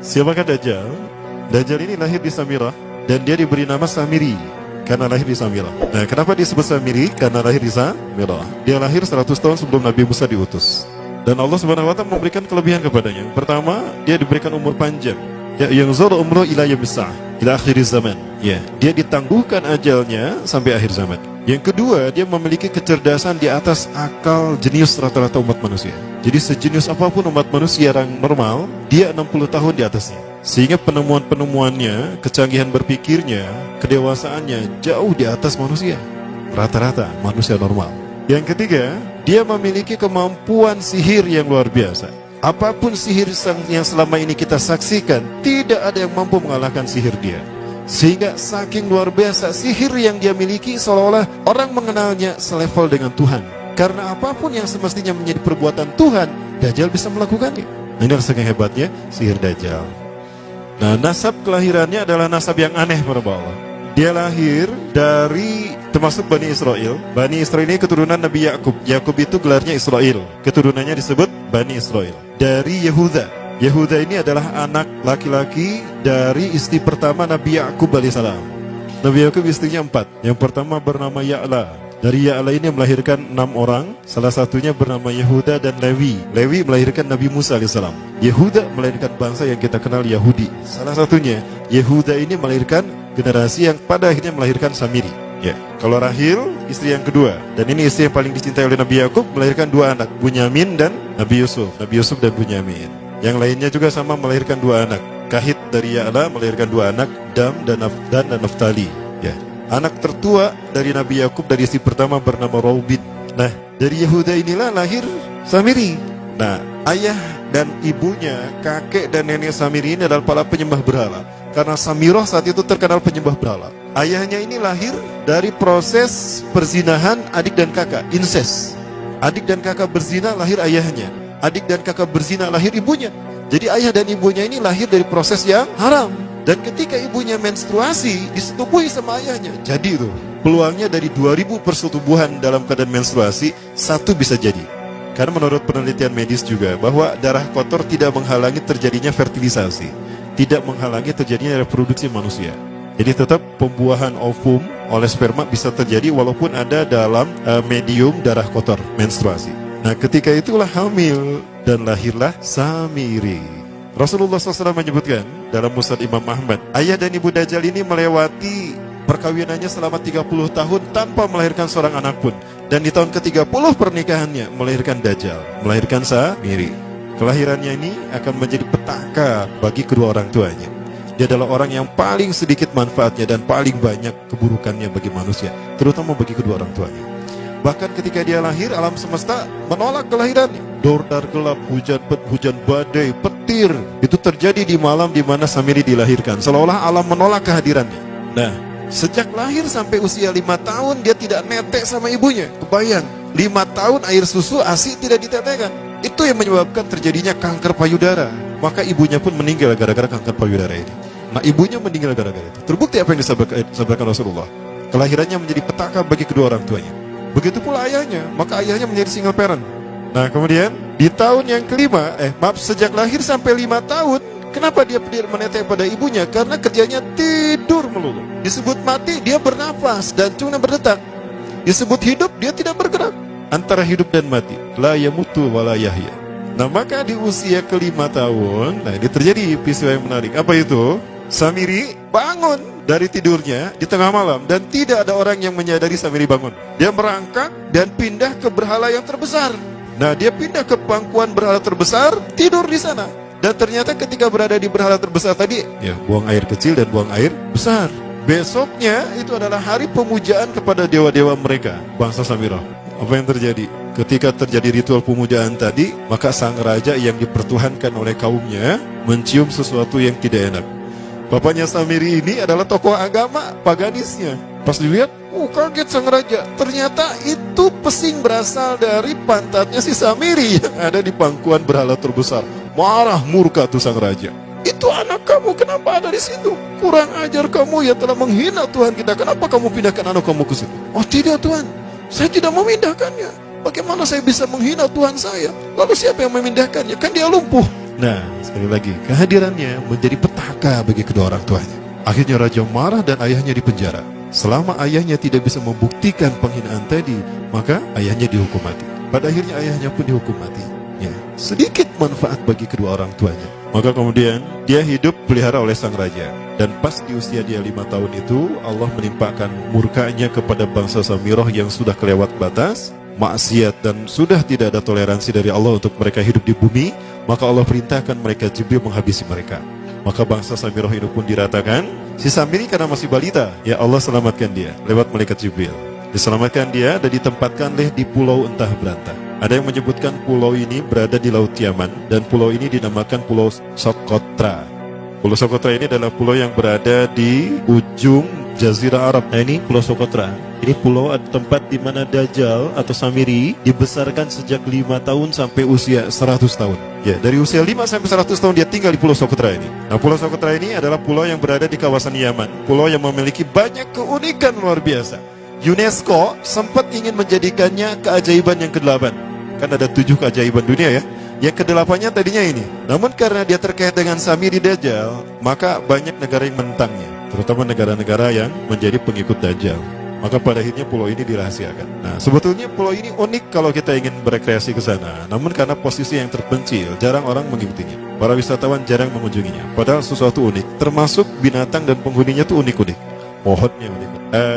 Siapakah Dajjal? Dajjal ini lahir di Samirah dan dia diberi nama Samiri karena lahir di Samirah. Nah, kenapa disebut Samiri? Karena lahir di Samirah. Dia lahir 100 tahun sebelum Nabi Musa diutus. Dan Allah Subhanahu wa taala memberikan kelebihan kepadanya. Pertama, dia diberikan umur panjang. Ya, yang zara umruh ila yamsah ila akhir zaman. Ya, dia ditangguhkan ajalnya sampai akhir zaman. Yang kedua, dia memiliki kecerdasan di atas akal jenius rata-rata umat manusia. Jadi sejenius apapun umat manusia yang normal, dia 60 tahun di atasnya. Sehingga penemuan-penemuannya, kecanggihan berpikirnya, kedewasaannya jauh di atas manusia. Rata-rata manusia normal. Yang ketiga, dia memiliki kemampuan sihir yang luar biasa. Apapun sihir yang selama ini kita saksikan, tidak ada yang mampu mengalahkan sihir dia. Sehingga saking luar biasa sihir yang dia miliki, seolah-olah orang mengenalnya selevel dengan Tuhan. Karena apapun yang semestinya menjadi perbuatan Tuhan, Dajjal bisa melakukannya. Nah, ini saking hebatnya sihir Dajjal. Nah, nasab kelahirannya adalah nasab yang aneh para Allah. Dia lahir dari termasuk Bani Israel. Bani Israel ini keturunan Nabi Yakub. Yakub itu gelarnya Israel. Keturunannya disebut Bani Israel. Dari Yehuda. Yehuda ini adalah anak laki-laki dari istri pertama Nabi Yakub alaihissalam. Nabi Yakub istrinya 4. Yang pertama bernama Ya'la. Dari Ya'la ini melahirkan 6 orang. Salah satunya bernama Yehuda dan Lewi. Lewi melahirkan Nabi Musa alaihissalam. Yehuda melahirkan bangsa yang kita kenal Yahudi. Salah satunya Yehuda ini melahirkan generasi yang pada akhirnya melahirkan Samiri. Ya, kalau Rahil istri yang kedua, dan ini istri yang paling dicintai oleh Nabi Yakub, melahirkan 2 anak, Bunyamin dan Nabi Yusuf. Nabi Yusuf dan Bunyamin. Yang lainnya juga sama melahirkan 2 anak. Kahit dari Ya'la melahirkan 2 anak, Dam dan Naftali. Ya. Anak tertua dari Nabi Yakub dari istri pertama bernama Raubin. Nah, dari Yehuda inilah lahir Samiri. Nah, ayah dan ibunya, kakek dan nenek Samiri ini adalah para penyembah berhala. Karena Samirah saat itu terkenal penyembah berhala. Ayahnya ini lahir dari proses perzinahan adik dan kakak, incest. Adik dan kakak berzina, lahir ayahnya. Adik dan kakak berzina, lahir ibunya. Jadi ayah dan ibunya ini lahir dari proses yang haram. Dan ketika ibunya menstruasi, disetubuhi sama ayahnya. Jadi itu, peluangnya dari 2000 persetubuhan dalam keadaan menstruasi, 1 bisa jadi. Karena menurut penelitian medis juga, bahwa darah kotor tidak menghalangi terjadinya fertilisasi, tidak menghalangi terjadinya reproduksi manusia. Jadi tetap pembuahan ovum oleh sperma bisa terjadi walaupun ada dalam medium darah kotor, menstruasi. Nah, ketika itulah hamil dan lahirlah Samiri. Rasulullah SAW menyebutkan dalam Musnad Imam Ahmad, ayah dan ibu Dajjal ini melewati perkawinannya selama 30 tahun tanpa melahirkan seorang anak pun. Dan di tahun ke-30 pernikahannya melahirkan Dajjal, melahirkan Samiri. Kelahirannya ini akan menjadi petaka bagi kedua orang tuanya. Dia adalah orang yang paling sedikit manfaatnya dan paling banyak keburukannya bagi manusia, terutama bagi kedua orang tuanya. Bahkan ketika dia lahir, alam semesta menolak kelahirannya. Dordar gelap, hujan badai, petir, itu terjadi di malam di mana Samiri dilahirkan. Seolah-olah alam menolak kehadirannya. Nah, sejak lahir sampai usia 5 tahun dia tidak netek sama ibunya. Kebayang, 5 tahun air susu ASI tidak ditetekkan. Itu yang menyebabkan terjadinya kanker payudara. Maka ibunya pun meninggal gara-gara kanker payudara ini. Nah, ibunya meninggal gara-gara itu. Terbukti apa yang disampaikan Rasulullah. Kelahirannya menjadi petaka bagi kedua orang tuanya. Begitu pula ayahnya, maka ayahnya menjadi single parent. Nah, kemudian di tahun yang kelima, sejak lahir sampai 5 tahun, kenapa dia menetek pada ibunya? Karena kerjanya tidur melulu. Disebut mati, dia bernafas dan cuma berdetak. Disebut hidup, dia tidak bergerak. Antara hidup dan mati, la yamutu wa la yahya. Nah, maka di usia ke-5 tahun, nah ini terjadi peristiwa yang menarik. Apa itu? Samiri bangun dari tidurnya di tengah malam dan tidak ada orang yang menyadari Samiri bangun. Dia merangkak dan pindah ke berhala yang terbesar. Nah, dia pindah ke pangkuan berhala terbesar, tidur di sana. Dan ternyata ketika berada di berhala terbesar tadi, ya buang air kecil dan buang air besar. Besoknya itu adalah hari pemujaan kepada dewa-dewa mereka, bangsa Samirah. Apa yang terjadi? Ketika terjadi ritual pemujaan tadi, maka sang raja yang dipertuhankan oleh kaumnya mencium sesuatu yang tidak enak. Bapaknya Samiri ini adalah tokoh agama paganisnya. Pas dilihat, kaget sang raja. Ternyata itu pesing berasal dari pantatnya si Samiri yang ada di pangkuan berhala terbesar. Marah murka tuh sang raja. Itu anak kamu, kenapa ada di situ? Kurang ajar kamu yang telah menghina Tuhan kita. Kenapa kamu pindahkan anak kamu ke situ? Oh tidak Tuhan, saya tidak memindahkannya. Bagaimana saya bisa menghina Tuhan saya? Lalu siapa yang memindahkannya? Kan dia lumpuh. Nah, sekali lagi, kehadirannya menjadi petaka bagi kedua orang tuanya. Akhirnya raja marah dan ayahnya dipenjara. Selama ayahnya tidak bisa membuktikan penghinaan tadi, maka ayahnya dihukum mati. Pada akhirnya ayahnya pun dihukum mati. Ya, sedikit manfaat bagi kedua orang tuanya. Maka kemudian dia hidup pelihara oleh sang raja. Dan pas di usia dia 5 tahun itu, Allah menimpakan murkanya kepada bangsa Samirah yang sudah kelewat batas, maksiat, dan sudah tidak ada toleransi dari Allah untuk mereka hidup di bumi. Maka Allah perintahkan mereka Jibril menghabisi mereka. Maka bangsa Samirah itu pun diratakan. Si Samiri karena masih balita, ya Allah selamatkan dia lewat malaikat Jibril. Diselamatkan dia dan ditempatkan di pulau entah berantah. Ada yang menyebutkan pulau ini berada di Laut Yaman, dan pulau ini dinamakan Pulau Socotra. Pulau Socotra ini adalah pulau yang berada di ujung Jazirah Arab. Nah, ini Pulau Socotra. Ini pulau tempat di mana Dajjal atau Samiri dibesarkan sejak 5 tahun sampai usia 100 tahun. Ya, dari usia 5 sampai 100 tahun dia tinggal di Pulau Socotra ini. Nah, Pulau Socotra ini adalah pulau yang berada di kawasan Yaman. Pulau yang memiliki banyak keunikan luar biasa. UNESCO sempat ingin menjadikannya keajaiban yang ke-8. Kan ada 7 keajaiban dunia ya. Yang ke-8-nya tadinya ini. Namun karena dia terkait dengan Samiri Dajjal, maka banyak negara yang menentangnya, terutama negara-negara yang menjadi pengikut Dajjal. Maka pada akhirnya pulau ini dirahasiakan. Nah, sebetulnya pulau ini unik kalau kita ingin berekreasi ke sana. Namun karena posisi yang terpencil, jarang orang mengikutinya. Para wisatawan jarang mengunjunginya. Padahal sesuatu unik, termasuk binatang dan penghuninya tuh unik-unik. Pohonnya unik.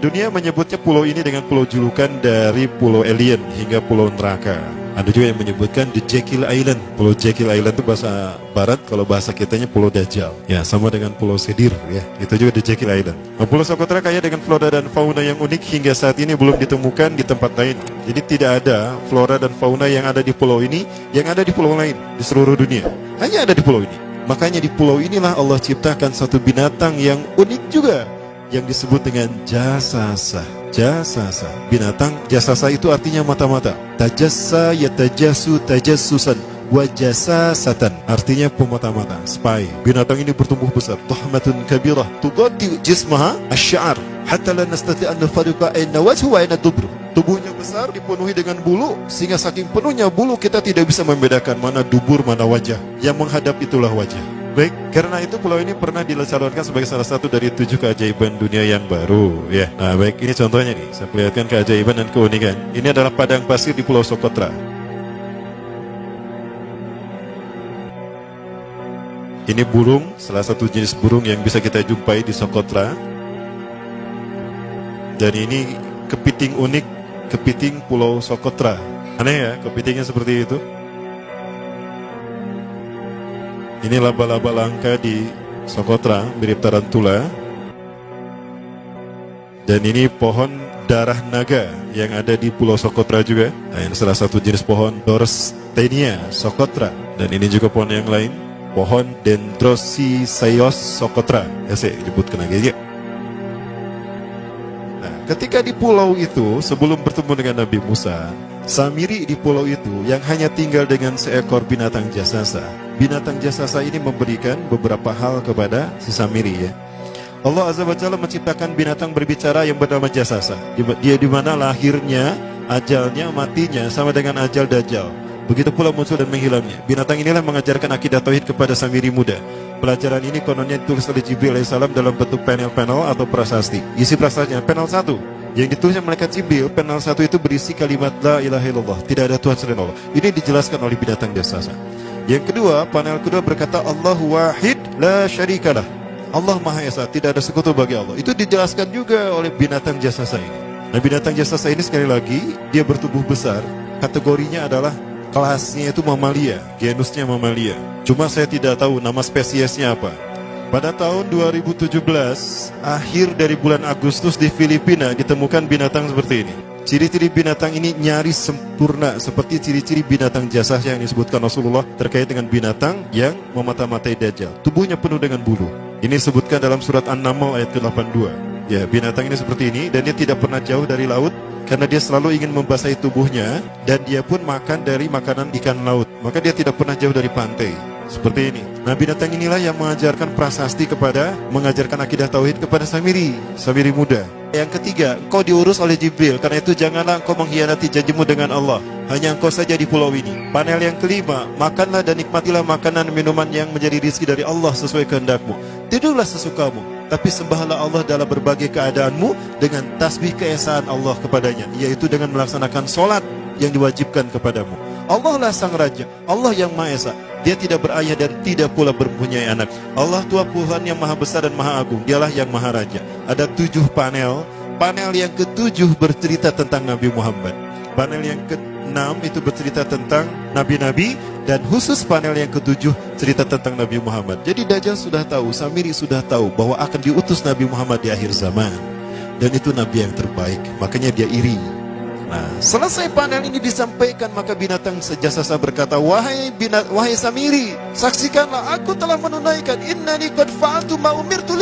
Dunia menyebutnya pulau ini dengan pulau julukan dari pulau alien hingga pulau neraka. Ada juga yang menyebutkan The Jekyll Island. Pulau Jekyll Island itu bahasa barat, kalau bahasa kitanya Pulau Dajjal. Ya, sama dengan Pulau Sedir ya. Itu juga The Jekyll Island. Nah, Pulau Socotra kaya dengan flora dan fauna yang unik hingga saat ini belum ditemukan di tempat lain. Jadi tidak ada flora dan fauna yang ada di pulau ini yang ada di pulau lain di seluruh dunia. Hanya ada di pulau ini. Makanya di pulau inilah Allah ciptakan satu binatang yang unik juga, yang disebut dengan jasasa. Jasasa. Binatang jasasa itu artinya mata-mata. Tajassa yatajassu tajassusan wa jasasatan. Artinya pemata-mata, spy. Binatang ini bertumbuh besar. Tahmatun kabirah tughatti jismaha asy-sya'r hatta la nastati' an nafariqa ayna wajhu wa ayna dubru. Tubuhnya besar, dipenuhi dengan bulu, sehingga saking penuhnya bulu kita tidak bisa membedakan mana dubur, mana wajah. Yang menghadap itulah wajah. Baik, karena itu pulau ini pernah dicalonkan sebagai salah satu dari 7 keajaiban dunia yang baru ya. Nah, baik, ini contohnya nih. Saya perlihatkan keajaiban dan keunikan. Ini adalah padang pasir di Pulau Socotra. Ini burung, salah satu jenis burung yang bisa kita jumpai di Socotra. Dan ini kepiting unik, kepiting Pulau Socotra. Aneh ya, kepitingnya seperti itu. Ini laba-laba langka di Socotra, mirip tarantula. Dan ini pohon darah naga yang ada di Pulau Socotra juga. Nah, ini salah satu jenis pohon Dorstenia Socotra. Dan ini juga pohon yang lain, pohon Dendrocysaios Socotra. Ya, saya sebutkan lagi ya. Nah, ketika di pulau itu, sebelum bertemu dengan Nabi Musa, Samiri di pulau itu yang hanya tinggal dengan seekor binatang jasasa. Binatang jasasa ini memberikan beberapa hal kepada si Samiri ya. Allah Azza wa Jalla menciptakan binatang berbicara yang bernama jasasa. Dia di mana lahirnya, ajalnya, matinya sama dengan ajal Dajjal. Begitu pula muncul dan menghilangnya. Binatang inilah mengajarkan akidah tauhid kepada Samiri muda. Pelajaran ini kononnya ditulis oleh Jibril alaihissalam dalam bentuk panel-panel atau prasasti. Isi prasastinya panel 1 yang ditulisnya malaikat Jibril, panel 1 itu berisi kalimat la ilaha illallah, tidak ada Tuhan selain Allah. Ini dijelaskan oleh binatang jasasa. Yang kedua, panel kedua berkata Allahu wahid la syarikalah. Allah Maha Esa, tidak ada sekutu bagi Allah. Itu dijelaskan juga oleh binatang jasasa ini. Nah, binatang jasasa ini sekali lagi dia bertubuh besar. Kategorinya adalah kelasnya itu mamalia, genusnya mamalia. Cuma saya tidak tahu nama spesiesnya apa. Pada tahun 2017, akhir dari bulan Agustus di Filipina ditemukan binatang seperti ini. Ciri-ciri binatang ini nyaris sempurna seperti ciri-ciri binatang jasasa yang disebutkan Rasulullah terkait dengan binatang yang memata-matai Dajjal. Tubuhnya penuh dengan bulu. Ini disebutkan dalam surat An-Naml ayat ke-82. Ya, binatang ini seperti ini dan dia tidak pernah jauh dari laut karena dia selalu ingin membasahi tubuhnya dan dia pun makan dari makanan ikan laut. Maka dia tidak pernah jauh dari pantai. Seperti ini. Nah, binatang inilah yang mengajarkan prasasti mengajarkan akidah tauhid kepada Samiri muda. Yang ketiga, engkau diurus oleh Jibril. Karena itu janganlah engkau mengkhianati janjimu dengan Allah. Hanya engkau saja di pulau ini. Panel yang kelima, makanlah dan nikmatilah makanan minuman yang menjadi rizki dari Allah sesuai kehendakmu. Tidurlah sesukamu, tapi sembahlah Allah dalam berbagai keadaanmu dengan tasbih keesaan Allah kepadanya, yaitu dengan melaksanakan solat yang diwajibkan kepadamu. Allah lah sang raja, Allah yang Maha Esa. Dia tidak berayah dan tidak pula mempunyai anak. Allah Tuhan Tuhan yang maha besar dan maha agung. Dialah yang maha raja. Ada 7 panel. Panel yang ke-7 bercerita tentang Nabi Muhammad. Panel yang ke-6 itu bercerita tentang nabi-nabi. Dan khusus panel yang ke-7 cerita tentang Nabi Muhammad. Jadi Dajjal sudah tahu, Samiri sudah tahu bahwa akan diutus Nabi Muhammad di akhir zaman. Dan itu Nabi yang terbaik. Makanya dia iri. Nah, selesai panel ini disampaikan, maka binatang sejasasa berkata, wahai Samiri, saksikanlah aku telah menunaikan, innani qad fa'altu ma umirtu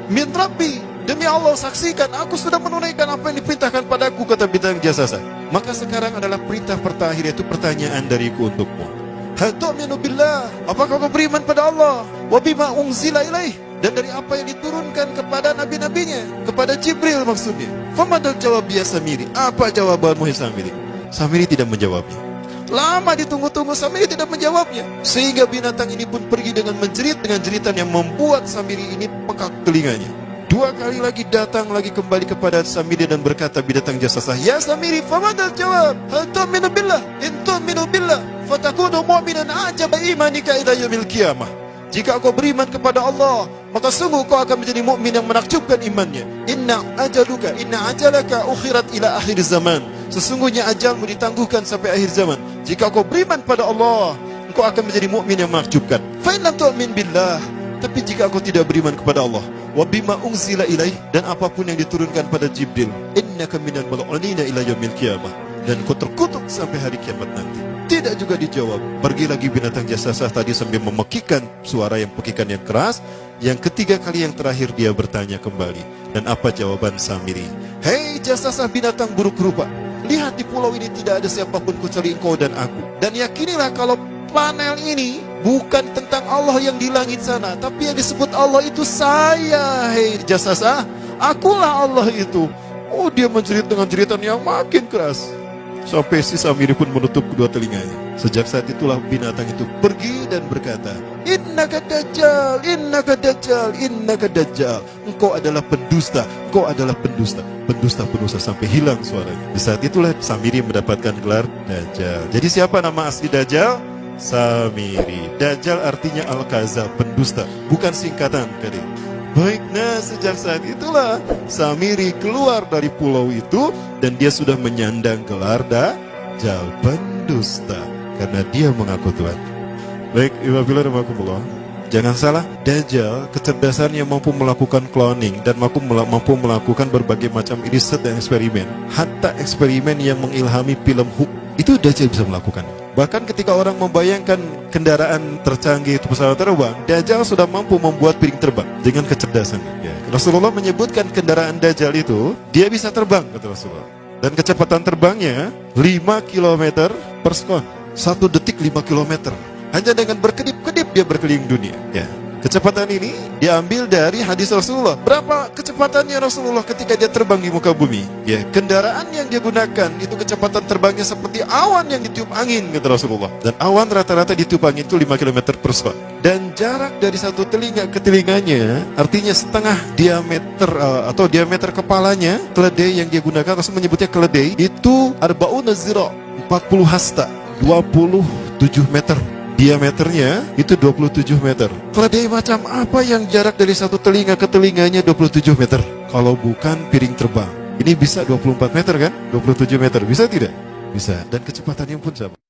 min rabbi. Demi Allah, saksikan aku sudah menunaikan apa yang diperintahkan padaku, kata binatang jasasa. Maka sekarang adalah perintah pertahir, yaitu pertanyaan dariku untukmu. Hal tu'minu billah, apakah kau beriman pada Allah? Wa bima unzila ilaih, dan dari apa yang diturunkan kepada nabi-nabinya, kepada Jibril maksudnya. Famadal jawab ya Samiri, apa jawabanmu ya Samiri? Samiri tidak menjawabnya. Lama ditunggu-tunggu, Samiri tidak menjawabnya. Sehingga binatang ini pun pergi dengan menjerit, dengan jeritan yang membuat Samiri ini pekak telinganya. 2 kali lagi datang lagi kembali kepada Samiri dan berkata binatang jasasa, ya Samiri, famadal jawab, hal tu'minu billah, in tu'minu billah, fatakunu mu'minan ajaba imanika ila yaumil qiyamah. Jika kau beriman kepada Allah, maka sungguh kau akan menjadi mukmin yang menakjubkan imannya. Inna ajalaka ukhirat ila akhir zaman. Sesungguhnya ajalmu ditangguhkan sampai akhir zaman. Jika kau beriman pada Allah, engkau akan menjadi mukmin yang menakjubkan. Fa in lam tu'min billah, tapi jika kau tidak beriman kepada Allah, wa bima unzila ilaih, dan apapun yang diturunkan pada Jibril, innaka minal mal'unina ila yaumil qiyamah, dan kau terkutuk sampai hari kiamat nanti. Tidak juga dijawab. Pergi lagi binatang jasasa tadi sambil memekikan suara yang pekikan yang keras. Yang ketiga kali yang terakhir dia bertanya kembali. Dan apa jawaban Samiri? Hei jasasa binatang buruk rupa, lihat di pulau ini tidak ada siapapun kecuali engkau dan aku. Dan yakinilah kalau panel ini bukan tentang Allah yang di langit sana, tapi yang disebut Allah itu saya. Hei jasasa, akulah Allah itu. Oh, dia menjerit dengan jeritan yang makin keras. Sampai si Samiri pun menutup kedua telinganya. Sejak saat itulah binatang itu pergi dan berkata, innaka dajjal, innaka dajjal, innaka dajjal. Engkau adalah pendusta, engkau adalah pendusta. Pendusta sampai hilang suaranya. Di saat itulah Samiri mendapatkan gelar Dajjal. Jadi siapa nama asli Dajjal? Samiri. Dajjal artinya Al-Kazab, pendusta, bukan singkatan kadang. Baik, nah sejak saat itulah Samiri keluar dari pulau itu dan dia sudah menyandang gelar Dajjal, pendusta, karena dia mengaku Tuhan. Baik, Iwabillah rahmatullah. Jangan salah, Dajjal kecerdasannya mampu melakukan cloning dan mampu melakukan berbagai macam riset dan eksperimen. Hatta eksperimen yang mengilhami film Hook itu Dajjal bisa melakukan. Bahkan ketika orang membayangkan kendaraan tercanggih itu pesawat terbang, Dajjal sudah mampu membuat piring terbang dengan kecerdasan. Ya. Rasulullah menyebutkan kendaraan Dajjal itu dia bisa terbang, kata Rasulullah. Dan kecepatan terbangnya 5 km per sekon. 1 detik 5 km. Hanya dengan berkedip-kedip dia berkeliling dunia. Ya. Kecepatan ini diambil dari hadis Rasulullah. Berapa kecepatannya Rasulullah ketika dia terbang di muka bumi? Ya, kendaraan yang dia gunakan itu kecepatan terbangnya seperti awan yang ditiup angin, kata Rasulullah. Dan awan rata-rata ditiup angin itu 5 km per sekon. Dan jarak dari satu telinga ke telinganya, artinya setengah diameter atau diameter kepalanya, keledai yang dia gunakan, Rasul menyebutnya keledai, itu arba'una zira, 40 hasta, 27 meter. Diameternya itu 27 meter. Keledai macam apa yang jarak dari satu telinga ke telinganya 27 meter? Kalau bukan piring terbang. Ini bisa 24 meter kan? 27 meter. Bisa tidak? Bisa. Dan kecepatannya pun sama.